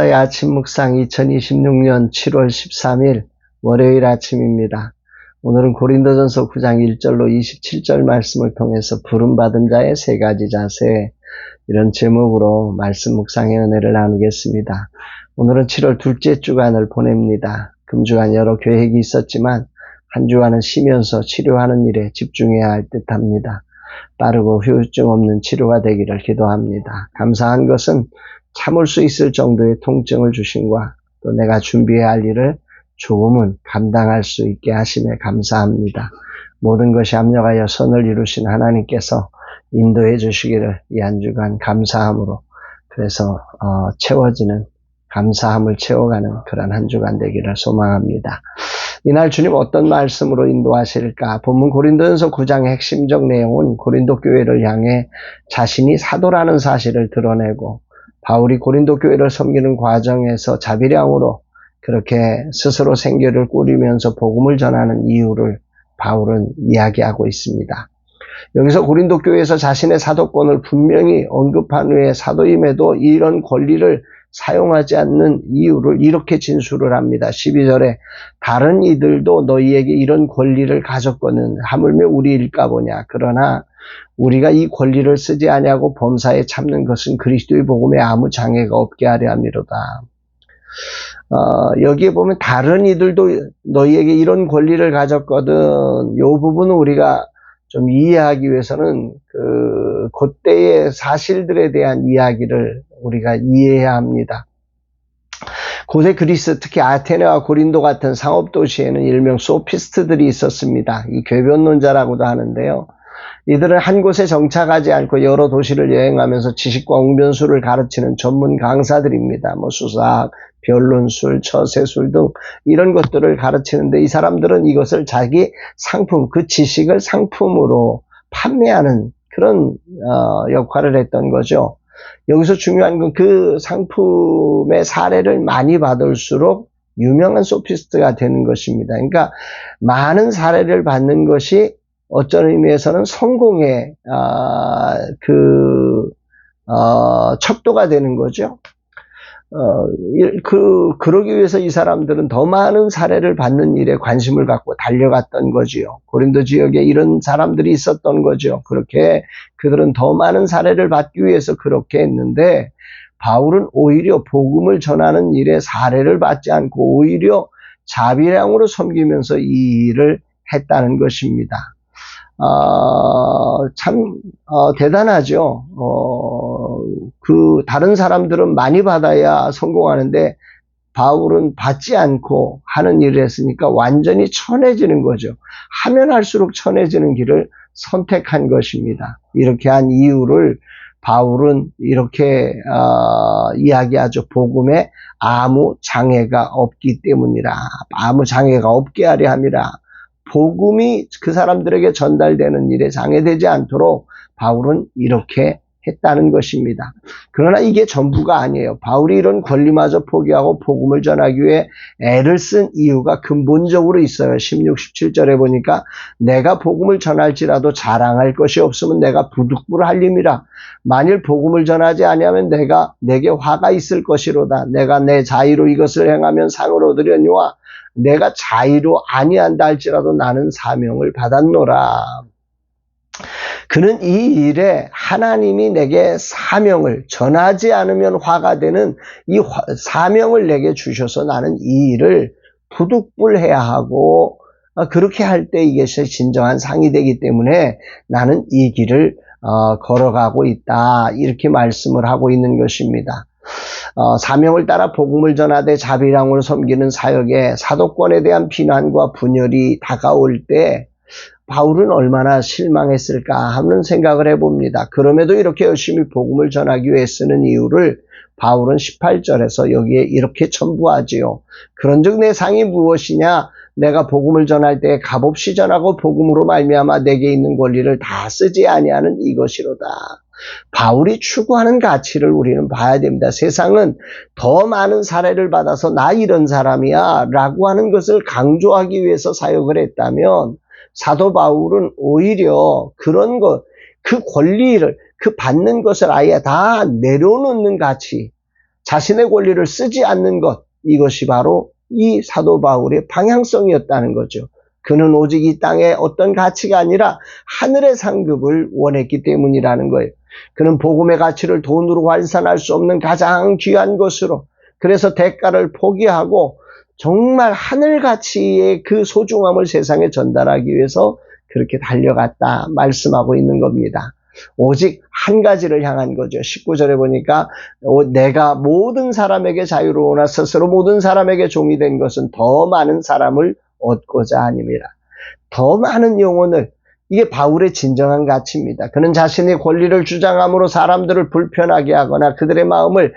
저의 아침 묵상 2026년 7월 13일 월요일 아침입니다. 오늘은 고린도전서 9장 1절로 27절 말씀을 통해서 부름받은 자의 세 가지 자세, 이런 제목으로 말씀 묵상의 은혜를 나누겠습니다. 오늘은 7월 둘째 주간을 보냅니다. 금주간 여러 계획이 있었지만 한 주간은 쉬면서 치료하는 일에 집중해야 할 듯합니다. 빠르고 후유증 없는 치료가 되기를 기도합니다. 감사한 것은 참을 수 있을 정도의 통증을 주심과 또 내가 준비해야 할 일을 조금은 감당할 수 있게 하심에 감사합니다. 모든 것이 합력하여 선을 이루신 하나님께서 인도해 주시기를 이 한 주간 감사함으로, 그래서 채워지는 감사함을 채워가는 그런 한 주간 되기를 소망합니다. 이날 주님 어떤 말씀으로 인도하실까? 본문 고린도전서 9장의 핵심적 내용은 고린도 교회를 향해 자신이 사도라는 사실을 드러내고, 바울이 고린도 교회를 섬기는 과정에서 자비량으로 그렇게 스스로 생계를 꾸리면서 복음을 전하는 이유를 바울은 이야기하고 있습니다. 여기서 고린도 교회에서 자신의 사도권을 분명히 언급한 후에 사도임에도 이런 권리를 사용하지 않는 이유를 이렇게 진술을 합니다. 12절에 다른 이들도 너희에게 이런 권리를 가졌거든 하물며 우리일까 보냐. 그러나 우리가 이 권리를 쓰지 아니하고 범사에 참는 것은 그리스도의 복음에 아무 장애가 없게 하려 함이로다. 여기에 보면 다른 이들도 너희에게 이런 권리를 가졌거든. 이 부분은 우리가 좀 이해하기 위해서는 그때의 사실들에 대한 이야기를 우리가 이해해야 합니다. 고대 그리스, 특히 아테네와 고린도 같은 상업도시에는 일명 소피스트들이 있었습니다. 이 궤변론자라고도 하는데요. 이들은 한 곳에 정착하지 않고 여러 도시를 여행하면서 지식과 웅변술을 가르치는 전문 강사들입니다. 수사학, 변론술, 처세술 등 이런 것들을 가르치는데, 이 사람들은 이것을 자기 상품, 그 지식을 상품으로 판매하는 그런 역할을 했던 거죠. 여기서 중요한 건 그 상품의 사례를 많이 받을수록 유명한 소피스트가 되는 것입니다. 그러니까 많은 사례를 받는 것이 어떤 의미에서는 성공의 척도가 되는 거죠. 그러기 위해서 이 사람들은 더 많은 사례를 받는 일에 관심을 갖고 달려갔던 거지요. 고린도 지역에 이런 사람들이 있었던 거죠. 그렇게 그들은 더 많은 사례를 받기 위해서 그렇게 했는데, 바울은 오히려 복음을 전하는 일에 사례를 받지 않고 오히려 자비량으로 섬기면서 이 일을 했다는 것입니다. 참 대단하죠. 다른 사람들은 많이 받아야 성공하는데 바울은 받지 않고 하는 일을 했으니까 완전히 천해지는 거죠. 하면 할수록 천해지는 길을 선택한 것입니다. 이렇게 한 이유를 바울은 이렇게 이야기하죠. 복음에 아무 장애가 없기 때문이라. 아무 장애가 없게 하려 함이라. 복음이 그 사람들에게 전달되는 일에 장애되지 않도록 바울은 이렇게 했다는 것입니다. 그러나 이게 전부가 아니에요. 바울이 이런 권리마저 포기하고 복음을 전하기 위해 애를 쓴 이유가 근본적으로 있어요. 16, 17절에 보니까 내가 복음을 전할지라도 자랑할 것이 없으면 내가 부득불할림이라. 만일 복음을 전하지 아니하면 내게 화가 있을 것이로다. 내가 내 자의로 이것을 행하면 상을 얻으려니와 내가 자의로 아니한다 할지라도 나는 사명을 받았노라. 그는 이 일에 하나님이 내게 사명을 전하지 않으면 화가 되는 이 사명을 내게 주셔서 나는 이 일을 부득불해야 하고, 그렇게 할 때 이것이 진정한 상이 되기 때문에 나는 이 길을 걸어가고 있다. 이렇게 말씀을 하고 있는 것입니다. 사명을 따라 복음을 전하되 자비량으로 섬기는 사역에 사도권에 대한 비난과 분열이 다가올 때 바울은 얼마나 실망했을까 하는 생각을 해봅니다. 그럼에도 이렇게 열심히 복음을 전하기 위해 쓰는 이유를 바울은 18절에서 여기에 이렇게 첨부하지요. 그런즉 내 상이 무엇이냐? 내가 복음을 전할 때 값없이 전하고 복음으로 말미암아 내게 있는 권리를 다 쓰지 아니하는 이것이로다. 바울이 추구하는 가치를 우리는 봐야 됩니다. 세상은 더 많은 사례를 받아서 나 이런 사람이야 라고 하는 것을 강조하기 위해서 사역을 했다면, 사도 바울은 오히려 그런 것, 그 권리를, 그 받는 것을 아예 다 내려놓는 가치, 자신의 권리를 쓰지 않는 것, 이것이 바로 이 사도 바울의 방향성이었다는 거죠. 그는 오직 이 땅의 어떤 가치가 아니라 하늘의 상급을 원했기 때문이라는 거예요. 그는 복음의 가치를 돈으로 환산할 수 없는 가장 귀한 것으로, 그래서 대가를 포기하고 정말 하늘 가치의 그 소중함을 세상에 전달하기 위해서 그렇게 달려갔다 말씀하고 있는 겁니다. 오직 한 가지를 향한 거죠. 19절에 보니까 내가 모든 사람에게 자유로우나 스스로 모든 사람에게 종이 된 것은 더 많은 사람을 얻고자 함이라. 더 많은 영혼을, 이게 바울의 진정한 가치입니다. 그는 자신의 권리를 주장함으로 사람들을 불편하게 하거나 그들의 마음을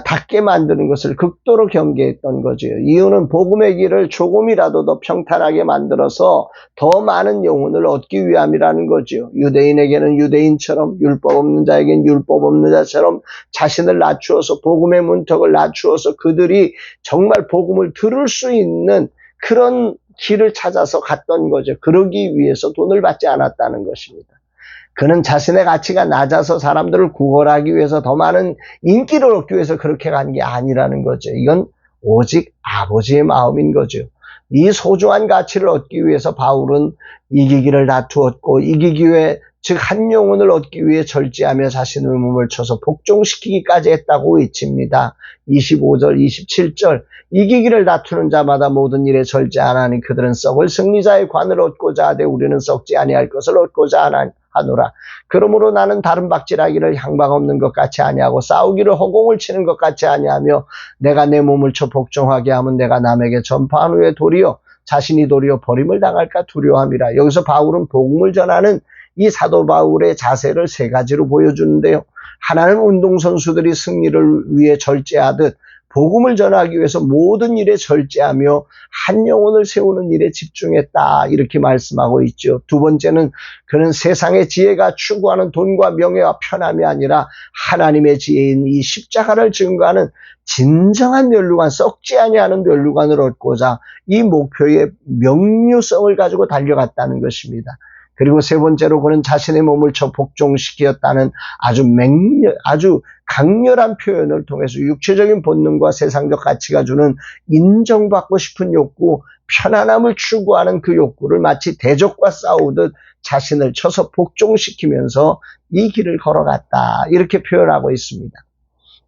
닫게 만드는 것을 극도로 경계했던 거죠. 이유는 복음의 길을 조금이라도 더 평탄하게 만들어서 더 많은 영혼을 얻기 위함이라는 거죠. 유대인에게는 유대인처럼, 율법 없는 자에게는 율법 없는 자처럼 자신을 낮추어서, 복음의 문턱을 낮추어서 그들이 정말 복음을 들을 수 있는 그런 길을 찾아서 갔던 거죠. 그러기 위해서 돈을 받지 않았다는 것입니다. 그는 자신의 가치가 낮아서 사람들을 구걸하기 위해서, 더 많은 인기를 얻기 위해서 그렇게 간 게 아니라는 거죠. 이건 오직 아버지의 마음인 거죠. 이 소중한 가치를 얻기 위해서 바울은 이기기를 다투었고, 이기기 위해, 즉 한 영혼을 얻기 위해 절제하며 자신의 몸을 쳐서 복종시키기까지 했다고 외칩니다. 25절, 27절, 이기기를 다투는 자마다 모든 일에 절제하나니 그들은 썩을 승리자의 관을 얻고자 하되 우리는 썩지 아니할 것을 얻고자 하노라. 그러므로 나는 다른 박질하기를 향방 없는 것 같이 아니하고 싸우기를 허공을 치는 것 같이 아니하며 내가 내 몸을 쳐 복종하게 하면 내가 남에게 전파한 후에 자신이 도리어 버림을 당할까 두려워함이라. 여기서 바울은 복음을 전하는 이 사도 바울의 자세를 세 가지로 보여주는데요. 하나는 운동선수들이 승리를 위해 절제하듯 복음을 전하기 위해서 모든 일에 절제하며 한 영혼을 세우는 일에 집중했다, 이렇게 말씀하고 있죠. 두 번째는 그는 세상의 지혜가 추구하는 돈과 명예와 편함이 아니라 하나님의 지혜인 이 십자가를 증거하는 진정한 면류관, 썩지 아니하는 면류관을 얻고자 이 목표의 명료성을 가지고 달려갔다는 것입니다. 그리고 세 번째로 그는 자신의 몸을 쳐 복종시켰다는 아주 강렬한 표현을 통해서 육체적인 본능과 세상적 가치가 주는 인정받고 싶은 욕구, 편안함을 추구하는 그 욕구를 마치 대적과 싸우듯 자신을 쳐서 복종시키면서 이 길을 걸어갔다, 이렇게 표현하고 있습니다.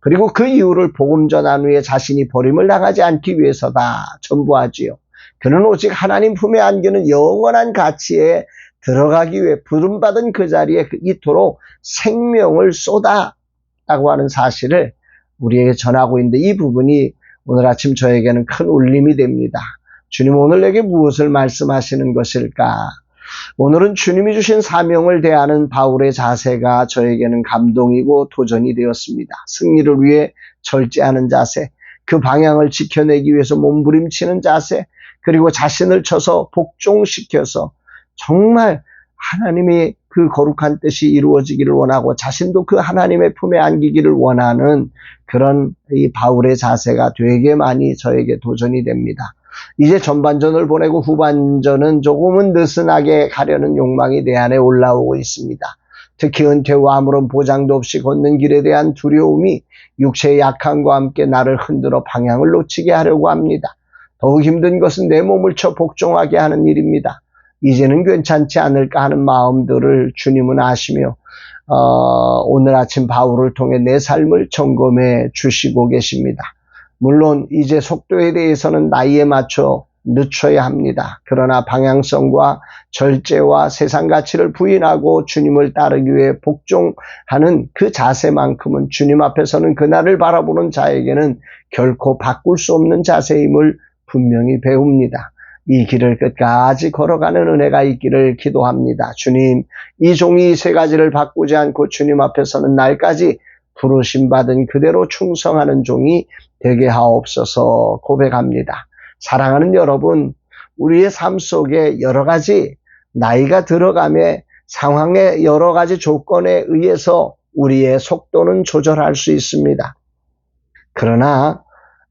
그리고 그 이유를 복음 전한 후에 자신이 버림을 당하지 않기 위해서다 전부하지요. 그는 오직 하나님 품에 안기는 영원한 가치에 들어가기 위해 부름받은 그 자리에 이토록 생명을 쏟았다고 하는 사실을 우리에게 전하고 있는데, 이 부분이 오늘 아침 저에게는 큰 울림이 됩니다. 주님 오늘 내게 무엇을 말씀하시는 것일까? 오늘은 주님이 주신 사명을 대하는 바울의 자세가 저에게는 감동이고 도전이 되었습니다. 승리를 위해 절제하는 자세, 그 방향을 지켜내기 위해서 몸부림치는 자세, 그리고 자신을 쳐서 복종시켜서 정말 하나님의 그 거룩한 뜻이 이루어지기를 원하고 자신도 그 하나님의 품에 안기기를 원하는 그런 이 바울의 자세가 되게 많이 저에게 도전이 됩니다. 이제 전반전을 보내고 후반전은 조금은 느슨하게 가려는 욕망이 내 안에 올라오고 있습니다. 특히 은퇴 후 아무런 보장도 없이 걷는 길에 대한 두려움이 육체의 약함과 함께 나를 흔들어 방향을 놓치게 하려고 합니다. 더욱 힘든 것은 내 몸을 쳐 복종하게 하는 일입니다. 이제는 괜찮지 않을까 하는 마음들을 주님은 아시며 오늘 아침 바울을 통해 내 삶을 점검해 주시고 계십니다. 물론 이제 속도에 대해서는 나이에 맞춰 늦춰야 합니다. 그러나 방향성과 절제와 세상 가치를 부인하고 주님을 따르기 위해 복종하는 그 자세만큼은 주님 앞에서는 그날을 바라보는 자에게는 결코 바꿀 수 없는 자세임을 분명히 배웁니다. 이 길을 끝까지 걸어가는 은혜가 있기를 기도합니다. 주님, 이 종이 세 가지를 바꾸지 않고 주님 앞에서는 날까지 부르심받은 그대로 충성하는 종이 되게 하옵소서 고백합니다. 사랑하는 여러분, 우리의 삶 속에 여러 가지 나이가 들어가며 상황의 여러 가지 조건에 의해서 우리의 속도는 조절할 수 있습니다. 그러나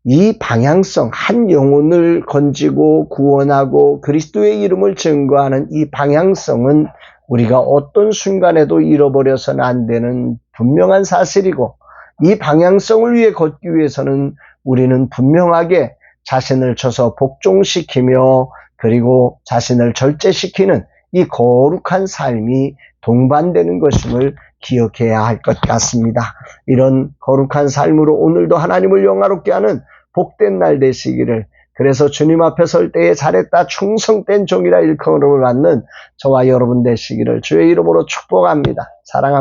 이 방향성, 한 영혼을 건지고 구원하고 그리스도의 이름을 증거하는 이 방향성은 우리가 어떤 순간에도 잃어버려서는 안 되는 분명한 사실이고, 이 방향성을 위해 걷기 위해서는 우리는 분명하게 자신을 쳐서 복종시키며 그리고 자신을 절제시키는 이 거룩한 삶이 동반되는 것임을 기억해야 할 것 같습니다. 이런 거룩한 삶으로 오늘도 하나님을 영화롭게 하는 복된 날 되시기를, 그래서 주님 앞에 설 때에 잘했다 충성된 종이라 일컬음을 받는 저와 여러분 되시기를 주의 이름으로 축복합니다. 사랑합니다.